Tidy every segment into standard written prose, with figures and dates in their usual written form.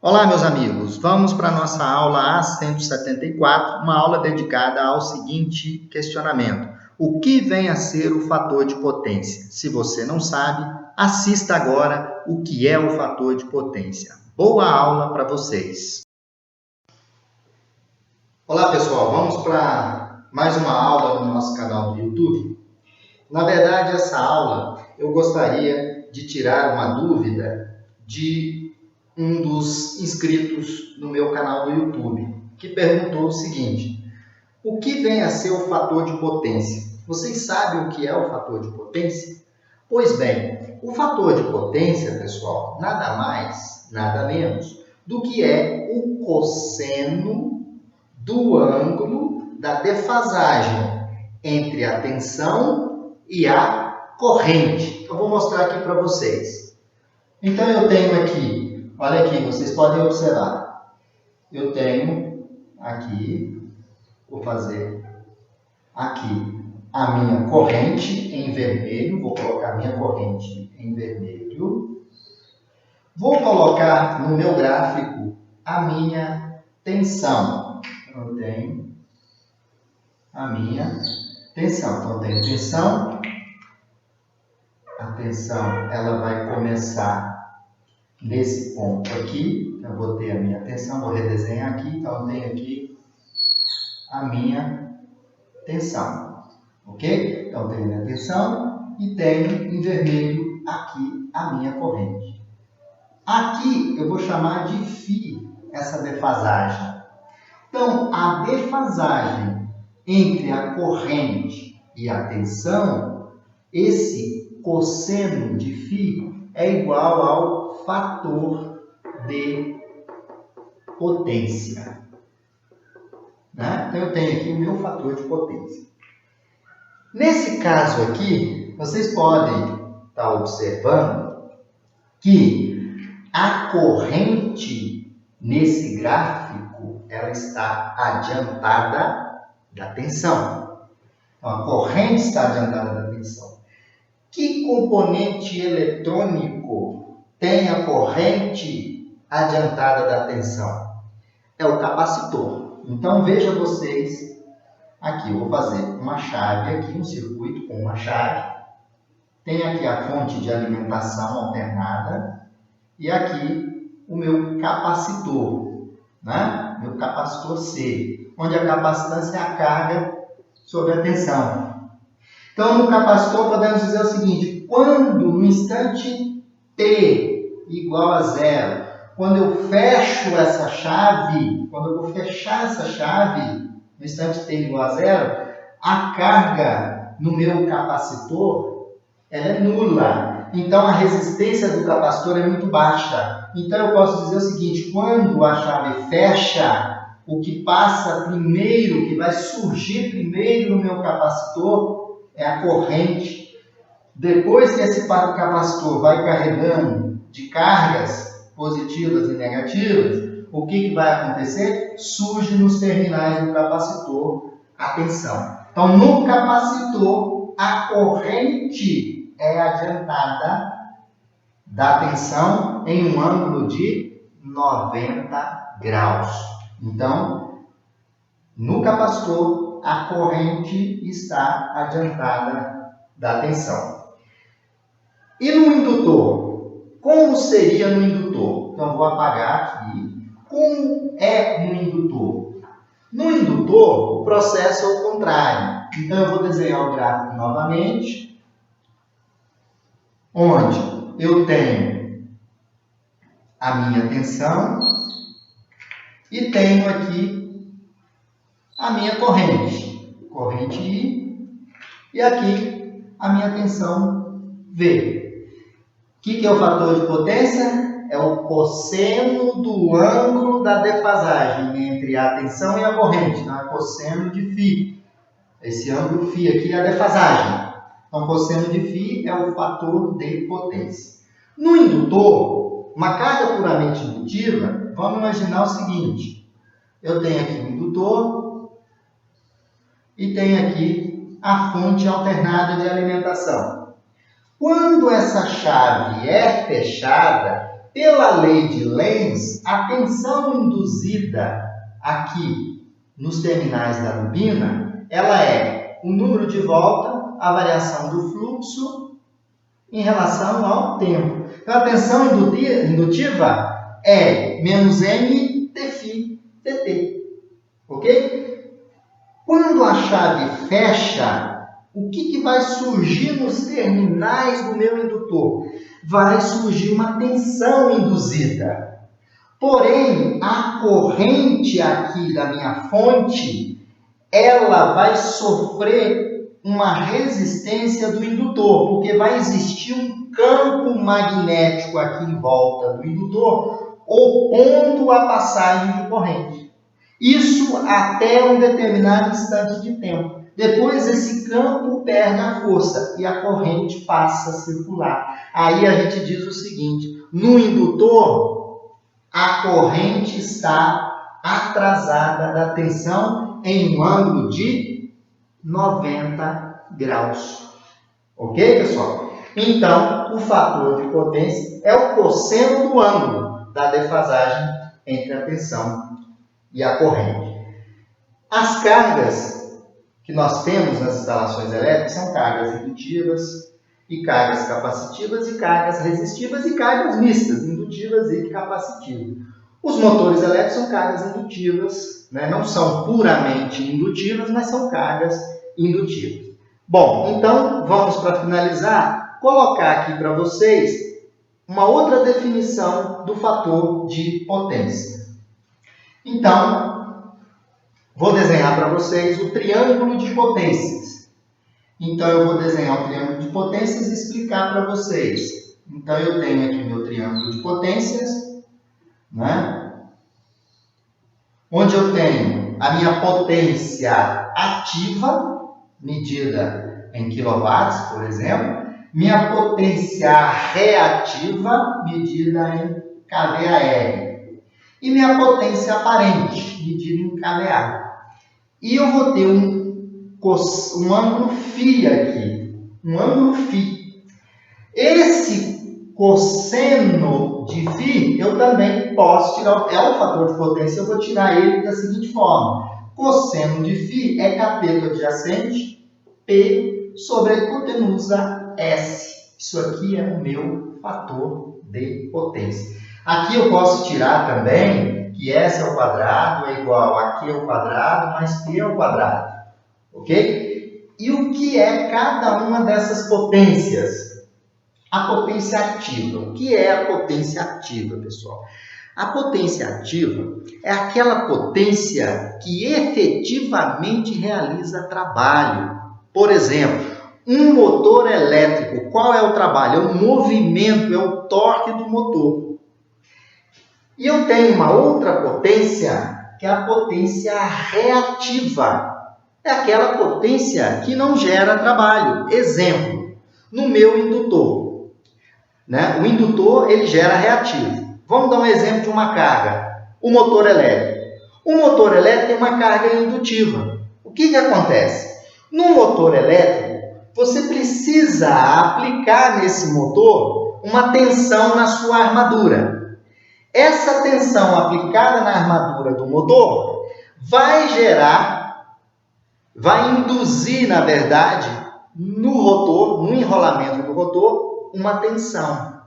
Olá, meus amigos. Vamos para a nossa aula A174, uma aula dedicada ao seguinte questionamento. O que vem a ser o fator de potência? Se você não sabe, assista agora o que é o fator de potência. Boa aula para vocês. Olá, pessoal. Vamos para mais uma aula no nosso canal do YouTube. Na verdade, essa aula eu gostaria de tirar uma dúvida de um dos inscritos no meu canal do YouTube, que perguntou o seguinte: o que vem a ser o fator de potência? Vocês sabem o que é o fator de potência? Pois bem, o fator de potência, pessoal, nada mais, nada menos do que é o cosseno do ângulo da defasagem entre a tensão e a corrente. Eu vou mostrar aqui para vocês. Então, eu tenho aqui, olha aqui, vocês podem observar. Eu tenho aqui, vou fazer aqui a minha corrente em vermelho, vou colocar a minha corrente em vermelho. Vou colocar no meu gráfico a minha tensão. Eu tenho a minha tensão. Então, eu tenho tensão. A tensão, ela vai começar nesse ponto aqui. Eu vou ter a minha tensão, vou redesenhar aqui. Então, eu tenho aqui a minha tensão. Ok? Então, eu tenho a minha tensão e tenho em vermelho aqui a minha corrente. Aqui, eu vou chamar de φ essa defasagem. Então, a defasagem entre a corrente e a tensão, esse cosseno de φ é igual ao fator de potência. Né? Então, eu tenho aqui o meu fator de potência. Nesse caso aqui, vocês podem estar observando que a corrente nesse gráfico ela está adiantada da tensão. Então, a corrente está adiantada da tensão. Que componente eletrônico tem a corrente adiantada da tensão? É o capacitor. Então, veja vocês, aqui eu vou fazer uma chave, aqui um circuito com uma chave. Tem aqui a fonte de alimentação alternada e aqui o meu capacitor, né? Meu capacitor C, onde a capacitância é a carga sobre a tensão. Então, no capacitor, podemos dizer o seguinte: quando no instante T igual a zero, quando eu fecho essa chave, quando eu vou fechar essa chave, no instante T igual a zero, a carga no meu capacitor ela é nula. Então, a resistência do capacitor é muito baixa. Então, eu posso dizer o seguinte: quando a chave fecha, o que passa primeiro, que vai surgir primeiro no meu capacitor, é a corrente. Depois que esse capacitor vai carregando de cargas positivas e negativas, o que vai acontecer? Surge nos terminais do capacitor a tensão. Então, no capacitor, a corrente é adiantada da tensão em um ângulo de 90 graus. Então, no capacitor, a corrente está adiantada da tensão. E no indutor? Como seria no indutor? Então, vou apagar aqui. Como é no indutor? No indutor, o processo é o contrário. Então, eu vou desenhar o gráfico novamente, onde eu tenho a minha tensão e tenho aqui a minha corrente I, e aqui a minha tensão V. O que é o fator de potência? É o cosseno do ângulo da defasagem entre a tensão e a corrente. Então, é cosseno de φ. Esse ângulo φ aqui é a defasagem. Então, cosseno de φ é o fator de potência. No indutor, uma carga puramente indutiva, vamos imaginar o seguinte: eu tenho aqui o indutor e tenho aqui a fonte alternada de alimentação. Quando essa chave é fechada, pela lei de Lenz, a tensão induzida aqui nos terminais da bobina, ela é o número de volta, a variação do fluxo em relação ao tempo. Então, a tensão indutiva é menos m dφ dt. Ok? Quando a chave fecha, o que vai surgir nos terminais do meu indutor? Vai surgir uma tensão induzida. Porém, a corrente aqui da minha fonte, ela vai sofrer uma resistência do indutor, porque vai existir um campo magnético aqui em volta do indutor, opondo a passagem de corrente. Isso até um determinado instante de tempo. Depois esse campo perde a força e a corrente passa a circular. Aí a gente diz o seguinte: no indutor, a corrente está atrasada da tensão em um ângulo de 90 graus. Ok, pessoal? Então, o fator de potência é o cosseno do ângulo da defasagem entre a tensão e a corrente. As cargas que nós temos nas instalações elétricas são cargas indutivas e cargas capacitivas e cargas resistivas e cargas mistas, indutivas e capacitivas. Os motores elétricos são cargas indutivas, né? Não são puramente indutivas, mas são cargas indutivas. Bom, então vamos, para finalizar, colocar aqui para vocês uma outra definição do fator de potência. Então, vou desenhar para vocês o triângulo de potências. Então, eu vou desenhar o triângulo de potências e explicar para vocês. Então, eu tenho aqui meu triângulo de potências, né? Onde eu tenho a minha potência ativa, medida em quilowatts, por exemplo, minha potência reativa, medida em kVAR, e minha potência aparente, medida em kVA. E eu vou ter um ângulo φ aqui, um ângulo φ. Esse cosseno de φ, eu também posso tirar, é um fator de potência, eu vou tirar ele da seguinte forma: cosseno de φ é cateto adjacente P sobre a hipotenusa S. Isso aqui é o meu fator de potência. Aqui eu posso tirar também que S ao quadrado é igual a Q ao quadrado mais P ao quadrado. Ok? E o que é cada uma dessas potências? A potência ativa. O que é a potência ativa, pessoal? A potência ativa é aquela potência que efetivamente realiza trabalho. Por exemplo, um motor elétrico, qual é o trabalho? É o movimento, é o torque do motor. E eu tenho uma outra potência, que é a potência reativa. É aquela potência que não gera trabalho. Exemplo, no meu indutor, né? O indutor, ele gera reativo. Vamos dar um exemplo de uma carga. O motor elétrico. O motor elétrico tem uma carga indutiva. O que acontece? No motor elétrico, você precisa aplicar nesse motor uma tensão na sua armadura. Essa tensão aplicada na armadura do motor vai induzir, na verdade, no rotor, no enrolamento do rotor, uma tensão.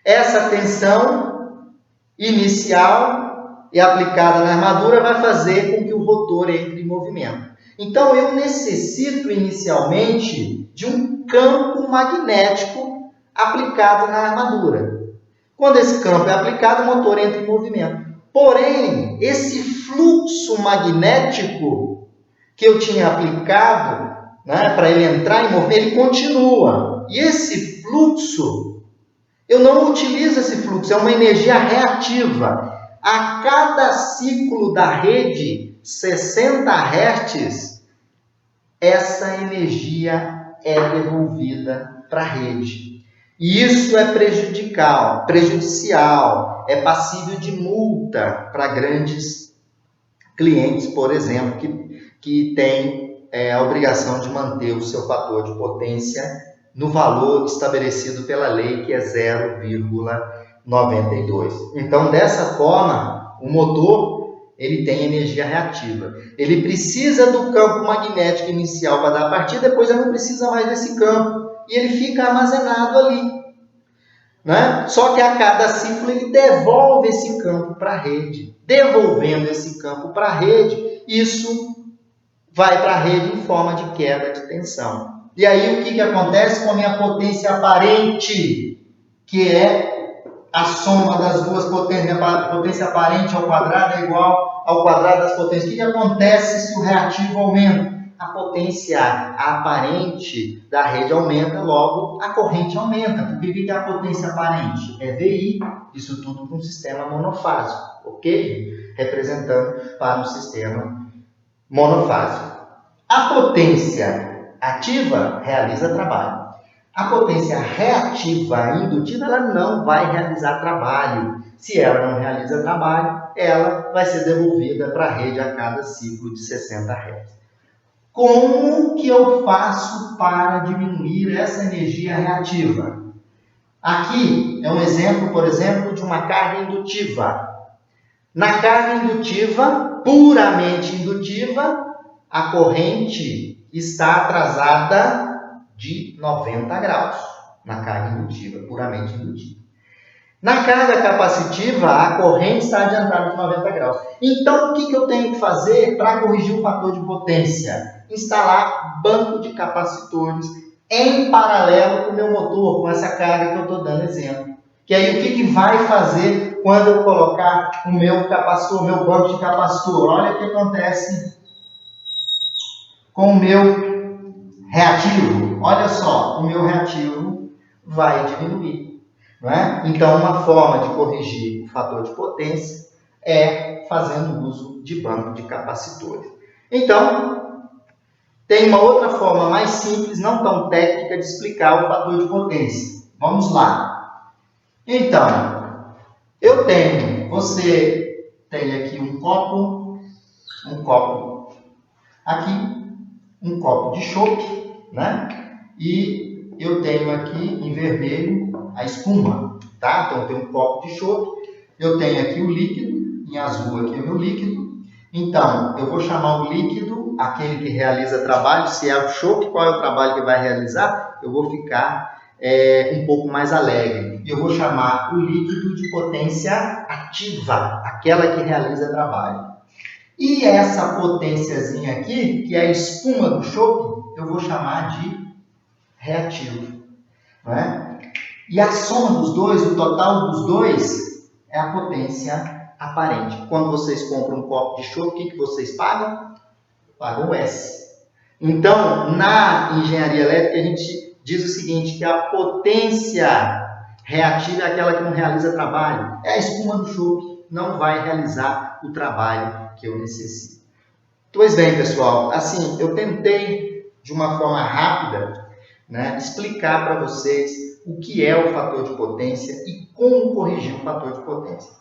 Essa tensão inicial e aplicada na armadura vai fazer com que o rotor entre em movimento. Então, eu necessito inicialmente de um campo magnético aplicado na armadura. Quando esse campo é aplicado, o motor entra em movimento. Porém, esse fluxo magnético que eu tinha aplicado, né, para ele entrar em movimento, ele continua. E esse fluxo, eu não utilizo esse fluxo, é uma energia reativa. A cada ciclo da rede, 60 Hz, essa energia é devolvida para a rede. E isso é prejudicial, é passível de multa para grandes clientes, por exemplo, que têm a obrigação de manter o seu fator de potência no valor estabelecido pela lei, que é 0,0 92. Então, dessa forma, o motor ele tem energia reativa. Ele precisa do campo magnético inicial para dar a partida, depois ele não precisa mais desse campo. E ele fica armazenado ali. Né? Só que a cada ciclo ele devolve esse campo para a rede. Devolvendo esse campo para a rede, isso vai para a rede em forma de queda de tensão. E aí o que acontece com a minha potência aparente, que é a soma das duas potências, a potência aparente ao quadrado é igual ao quadrado das potências. O que acontece se o reativo aumenta? A potência aparente da rede aumenta, logo a corrente aumenta. Porque o que é a potência aparente? É VI, isso tudo para um sistema monofásico, ok? Representando para um sistema monofásico. A potência ativa realiza trabalho. A potência reativa indutiva, ela não vai realizar trabalho. Se ela não realiza trabalho, ela vai ser devolvida para a rede a cada ciclo de 60 Hz. Como que eu faço para diminuir essa energia reativa? Aqui é um exemplo, por exemplo, de uma carga indutiva. Na carga indutiva, puramente indutiva, a corrente está atrasada de 90 graus na carga indutiva, puramente indutiva. Na carga capacitiva, a corrente está adiantada de 90 graus. Então, o que eu tenho que fazer para corrigir o fator de potência? Instalar banco de capacitores em paralelo com o meu motor, com essa carga que eu estou dando exemplo. Que aí, o que vai fazer quando eu colocar o meu capacitor, meu banco de capacitor? Olha o que acontece com o meu reativo. Olha só, o meu reativo vai diminuir. Não é? Então, uma forma de corrigir o fator de potência é fazendo uso de banco de capacitores. Então, tem uma outra forma mais simples, não tão técnica, de explicar o fator de potência. Vamos lá. Então, você tem aqui um copo aqui, um copo de chope, né? E eu tenho aqui em vermelho a espuma, tá? Então eu tenho um copo de chope, eu tenho aqui o líquido, em azul aqui é o meu líquido. Então, eu vou chamar o líquido, aquele que realiza trabalho, se é o chope, qual é o trabalho que vai realizar? Eu vou ficar um pouco mais alegre. Eu vou chamar o líquido de potência ativa, aquela que realiza trabalho. E essa potênciazinha aqui, que é a espuma do chope, eu vou chamar de reativo. Não é? E a soma dos dois, o total dos dois, é a potência aparente. Quando vocês compram um copo de chope, o que vocês pagam? Pagam o S. Então, na engenharia elétrica, a gente diz o seguinte, que a potência reativa é aquela que não realiza trabalho. É a espuma do chope, não vai realizar o trabalho que eu necessito. Pois bem, pessoal, assim, eu tentei, de uma forma rápida, né, explicar para vocês o que é o fator de potência e como corrigir o fator de potência.